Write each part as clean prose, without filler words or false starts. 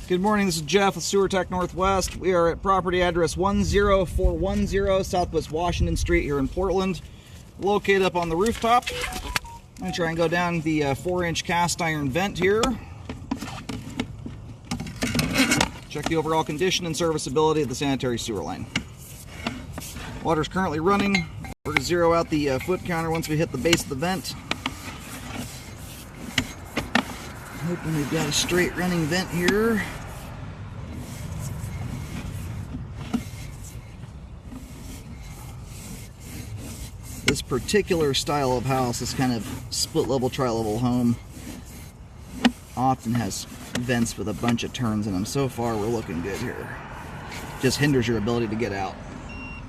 Good morning, this is Jeff with Sewer Tech Northwest. We are at property address 10410 Southwest Washington Street here in Portland. Located up on the rooftop. I'm going to try and go down the 4-inch cast iron vent here. Check the overall condition and serviceability of the sanitary sewer line. Water's currently running. We're going to zero out the foot counter once we hit the base of the vent. Hoping we've got a straight running vent here. This particular style of house, this kind of split level, tri-level home, often has vents with a bunch of turns in them. So far, we're looking good here. Just hinders your ability to get out.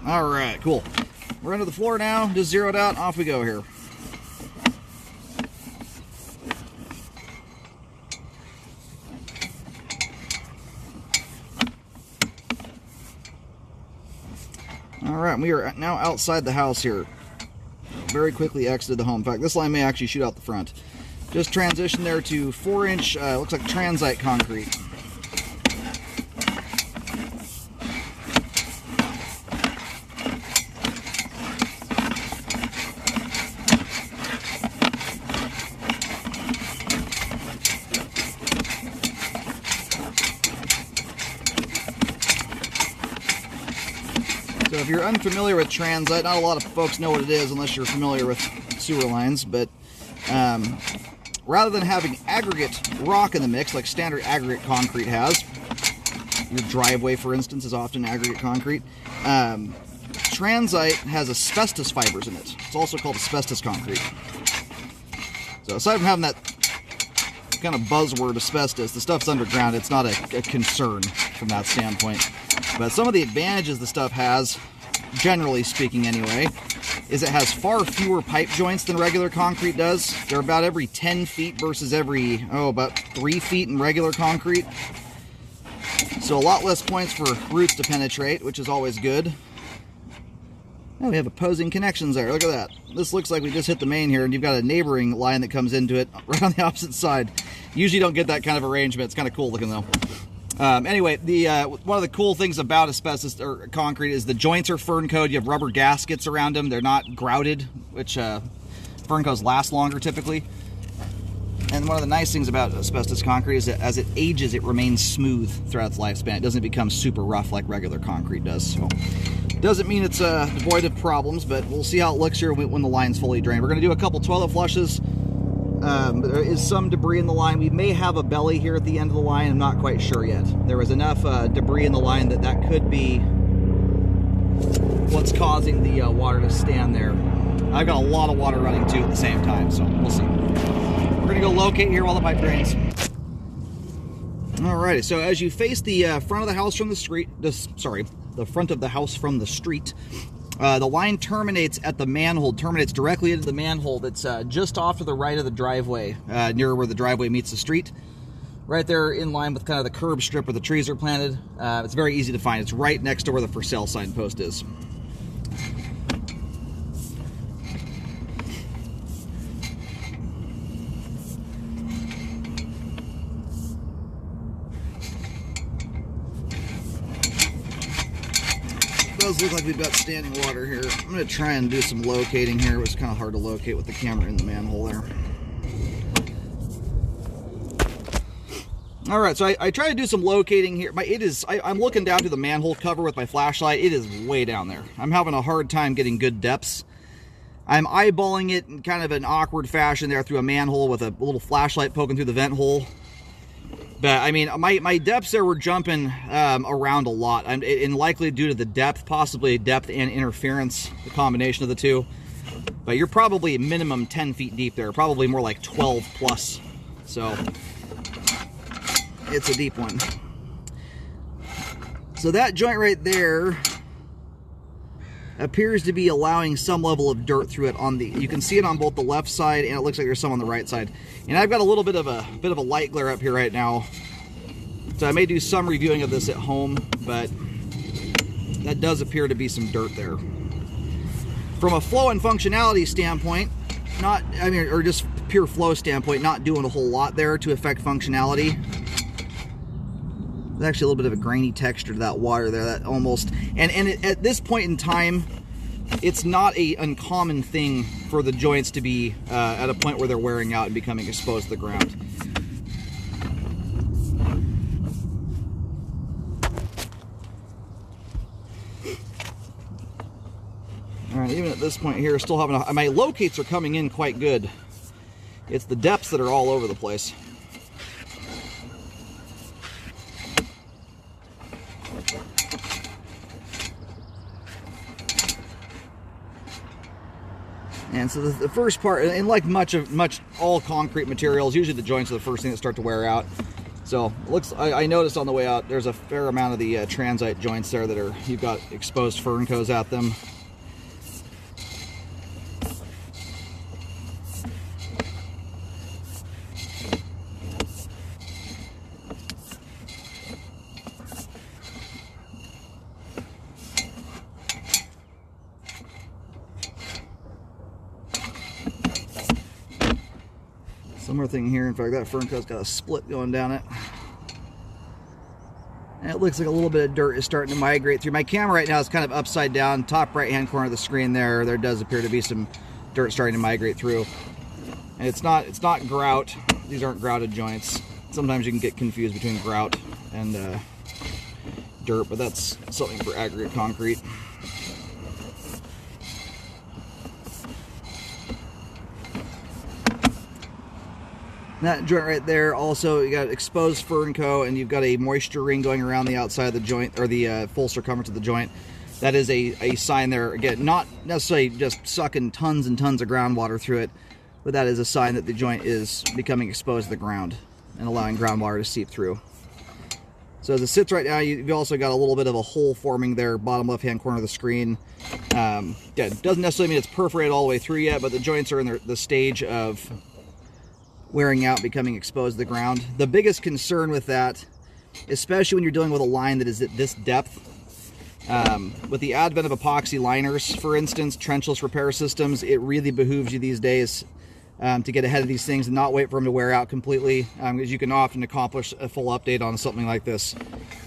All right, cool. We're under the floor now, just zeroed out, off we go here. All right, we are now outside the house here. Very quickly exited the home. In fact, this line may actually shoot out the front. Just transition there to 4-inch, looks like transite concrete. So if you're unfamiliar with transite, not a lot of folks know what it is unless you're familiar with sewer lines, but rather than having aggregate rock in the mix like standard aggregate concrete has, your driveway for instance is often aggregate concrete, transite has asbestos fibers in it. It's also called asbestos concrete. So aside from having that kind of buzzword asbestos, the stuff's underground. It's not a concern from that standpoint. But some of the advantages the stuff has, generally speaking anyway, is it has far fewer pipe joints than regular concrete does. They're about every 10 feet versus every, about 3 feet in regular concrete. So a lot less points for roots to penetrate, which is always good. Oh, we have opposing connections there. Look at that. This looks like we just hit the main here, and you've got a neighboring line that comes into it right on the opposite side. Usually don't get that kind of arrangement. It's kind of cool looking though. Anyway, one of the cool things about asbestos or concrete is the joints are fern coated. You have rubber gaskets around them. They're not grouted, which fern coats last longer typically. And one of the nice things about asbestos concrete is that as it ages, it remains smooth throughout its lifespan. It doesn't become super rough like regular concrete does. So, doesn't mean it's devoid of problems, but we'll see how it looks here when the line's fully drained. We're going to do a couple toilet flushes. There is some debris in the line. We may have a belly here at the end of the line. I'm not quite sure yet. There was enough debris in the line that could be what's causing the water to stand there. I've got a lot of water running too at the same time, so we'll see. We're going to go locate here while the pipe drains. Alrighty, so as you face the front of the house from the street, the front of the house from the street, the line terminates at the manhole, terminates directly into the manhole that's just off to the right of the driveway, near where the driveway meets the street. Right there in line with kind of the curb strip where the trees are planted. It's very easy to find. It's right next to where the for sale signpost is. It does look like we've got standing water here. I'm going to try and do some locating here. It was kind of hard to locate with the camera in the manhole there. Alright, so I try to do some locating here. I'm looking down to the manhole cover with my flashlight. It is way down there. I'm having a hard time getting good depths. I'm eyeballing it in kind of an awkward fashion there through a manhole with a little flashlight poking through the vent hole. But, I mean, my depths there were jumping around a lot. And likely due to the depth, possibly depth and interference, the combination of the two. But you're probably minimum 10 feet deep there. Probably more like 12 plus. So, it's a deep one. So that joint right there appears to be allowing some level of dirt through it on the, you can see it on both the left side and it looks like there's some on the right side. And I've got a little bit of a light glare up here right now. So I may do some reviewing of this at home, but that does appear to be some dirt there. From a flow and functionality standpoint, or just pure flow standpoint, not doing a whole lot there to affect functionality. There's actually a little bit of a grainy texture to that water there, that almost, at this point in time, it's not a uncommon thing for the joints to be at a point where they're wearing out and becoming exposed to the ground. All right, even at this point here, still having my locates are coming in quite good. It's the depths that are all over the place. And so the first part, and like much all concrete materials, usually the joints are the first thing that start to wear out. So it looks, I noticed on the way out, there's a fair amount of the transite joints there that are, you've got exposed fern cones at them. Similar thing here. In fact, that fern coat's got a split going down it. And it looks like a little bit of dirt is starting to migrate through. My camera right now is kind of upside down. Top right-hand corner of the screen there does appear to be some dirt starting to migrate through. And it's not grout. These aren't grouted joints. Sometimes you can get confused between grout and dirt, but that's something for aggregate concrete. That joint right there, also you got exposed fern coat, and you've got a moisture ring going around the outside of the joint, or the full circumference of the joint. That is a sign there. Again, not necessarily just sucking tons and tons of groundwater through it, but that is a sign that the joint is becoming exposed to the ground and allowing groundwater to seep through. So as it sits right now, you've also got a little bit of a hole forming there, bottom left-hand corner of the screen. Again, doesn't necessarily mean it's perforated all the way through yet, but the joints are in the stage of wearing out, becoming exposed to the ground. The biggest concern with that, especially when you're dealing with a line that is at this depth, with the advent of epoxy liners, for instance, trenchless repair systems, it really behooves you these days to get ahead of these things and not wait for them to wear out completely, because you can often accomplish a full update on something like this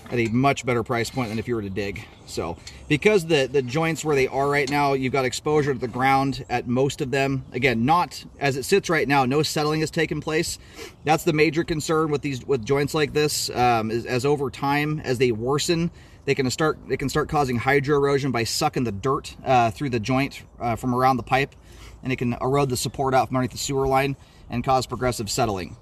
at a much better price point than if you were to dig. So because the joints where they are right now, you've got exposure to the ground at most of them. Again, not as it sits right now, no settling has taken place. That's the major concern with joints like this, is as over time, as they worsen, they can start causing hydro erosion by sucking the dirt through the joint from around the pipe, and it can erode the support out from underneath the sewer line and cause progressive settling.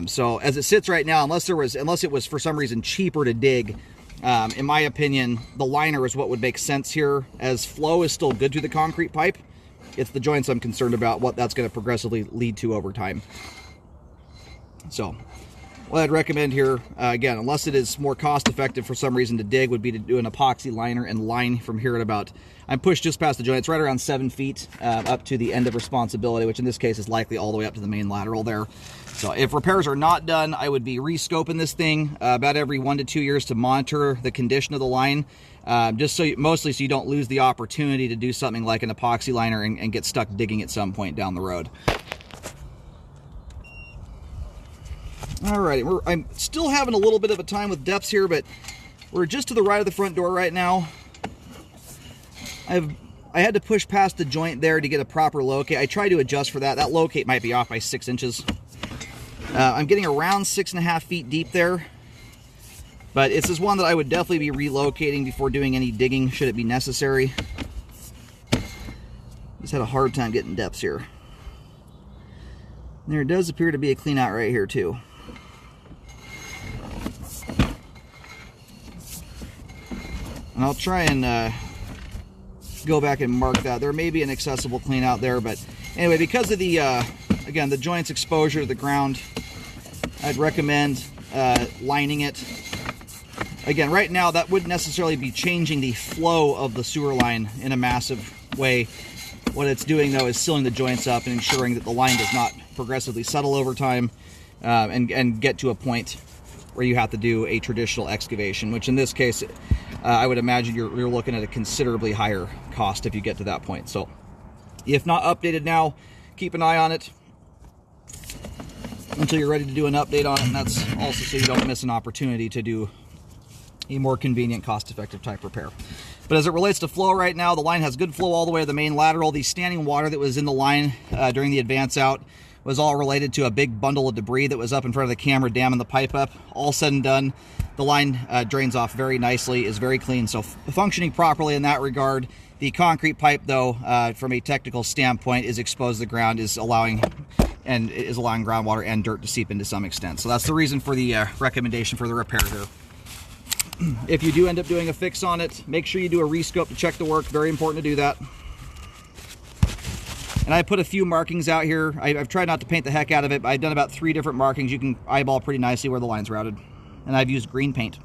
So as it sits right now, unless it was for some reason cheaper to dig, in my opinion, the liner is what would make sense here, as flow is still good through the concrete pipe. It's the joints I'm concerned about, what that's going to progressively lead to over time. So what I'd recommend here, again, unless it is more cost effective for some reason to dig, would be to do an epoxy liner and line from here at about, I'm pushed just past the joint, it's right around 7 feet up to the end of responsibility, which in this case is likely all the way up to the main lateral there. So if repairs are not done, I would be re-scoping this thing about every 1 to 2 years to monitor the condition of the line, just mostly so you don't lose the opportunity to do something like an epoxy liner and get stuck digging at some point down the road. Alright, I'm still having a little bit of a time with depths here, but we're just to the right of the front door right now. I had to push past the joint there to get a proper locate. I tried to adjust for that. That locate might be off by 6 inches. I'm getting around 6.5 feet deep there, but this is one that I would definitely be relocating before doing any digging, should it be necessary. Just had a hard time getting depths here. There does appear to be a clean out right here too. And I'll try and go back and mark that. There may be an accessible clean out there, but anyway, because of the, again, the joint's exposure to the ground, I'd recommend lining it. Again, right now, that wouldn't necessarily be changing the flow of the sewer line in a massive way. What it's doing, though, is sealing the joints up and ensuring that the line does not progressively settle over time and get to a point where you have to do a traditional excavation, which in this case, I would imagine you're looking at a considerably higher cost if you get to that point. So if not updated now, keep an eye on it until you're ready to do an update on it, and that's also so you don't miss an opportunity to do a more convenient, cost-effective type repair. But as it relates to flow right now, the line has good flow all the way to the main lateral. The standing water that was in the line during the advance out was all related to a big bundle of debris that was up in front of the camera, damming the pipe up. All said and done, the line drains off very nicely, is very clean, so functioning properly in that regard. The concrete pipe, though, from a technical standpoint, is exposed to the ground, is allowing groundwater and dirt to seep into some extent. So that's the reason for the recommendation for the repair here. If you do end up doing a fix on it, make sure you do a rescope to check the work. Very important to do that. And I put a few markings out here. I've tried not to paint the heck out of it, but I've done about 3 different markings. You can eyeball pretty nicely where the line's routed. And I've used green paint.